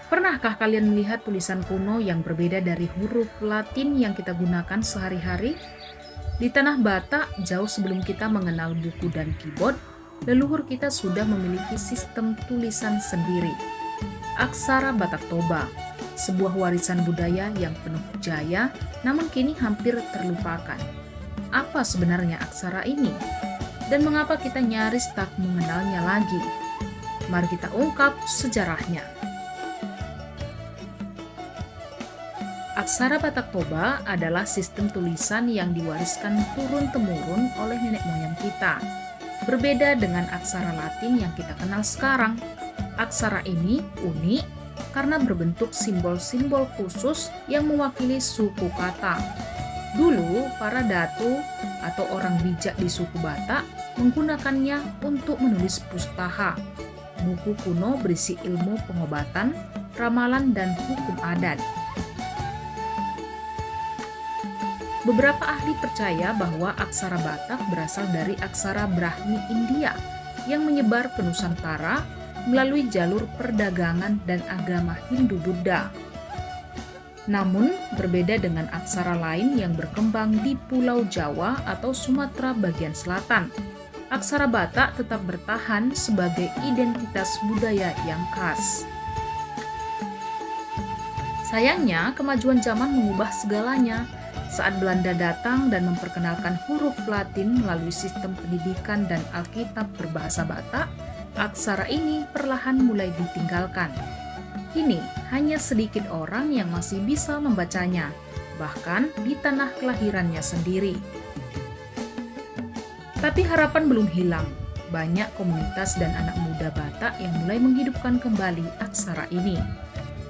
Pernahkah kalian melihat tulisan kuno yang berbeda dari huruf Latin yang kita gunakan sehari-hari? Di tanah Batak, jauh sebelum kita mengenal buku dan keyboard, leluhur kita sudah memiliki sistem tulisan sendiri. Aksara Batak Toba, sebuah warisan budaya yang penuh jaya, namun kini hampir terlupakan. Apa sebenarnya aksara ini? Dan mengapa kita nyaris tak mengenalnya lagi? Mari kita ungkap sejarahnya. Aksara Batak Toba adalah sistem tulisan yang diwariskan turun-temurun oleh nenek moyang kita. Berbeda dengan aksara Latin yang kita kenal sekarang. Aksara ini unik karena berbentuk simbol-simbol khusus yang mewakili suku kata. Dulu, para datu atau orang bijak di suku Batak menggunakannya untuk menulis pustaha, buku kuno berisi ilmu pengobatan, ramalan, dan hukum adat. Beberapa ahli percaya bahwa aksara Batak berasal dari aksara Brahmi India yang menyebar ke Nusantara melalui jalur perdagangan dan agama Hindu-Buddha. Namun, berbeda dengan aksara lain yang berkembang di Pulau Jawa atau Sumatera bagian selatan, aksara Batak tetap bertahan sebagai identitas budaya yang khas. Sayangnya, kemajuan zaman mengubah segalanya. Saat Belanda datang dan memperkenalkan huruf Latin melalui sistem pendidikan dan Alkitab berbahasa Batak, aksara ini perlahan mulai ditinggalkan. Kini, hanya sedikit orang yang masih bisa membacanya, bahkan di tanah kelahirannya sendiri. Tapi harapan belum hilang. Banyak komunitas dan anak muda Batak yang mulai menghidupkan kembali aksara ini.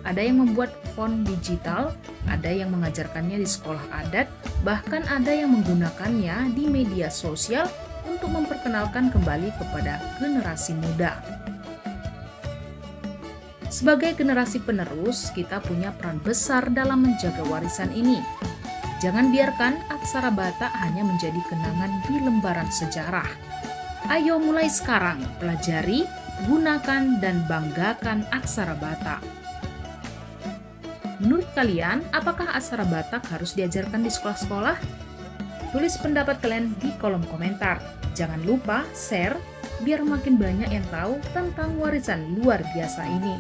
Ada yang membuat font digital, ada yang mengajarkannya di sekolah adat, bahkan ada yang menggunakannya di media sosial untuk memperkenalkan kembali kepada generasi muda. Sebagai generasi penerus, kita punya peran besar dalam menjaga warisan ini. Jangan biarkan aksara Batak hanya menjadi kenangan di lembaran sejarah. Ayo mulai sekarang, pelajari, gunakan, dan banggakan aksara Batak. Menurut kalian, apakah aksara Batak harus diajarkan di sekolah-sekolah? Tulis pendapat kalian di kolom komentar. Jangan lupa share biar makin banyak yang tahu tentang warisan luar biasa ini.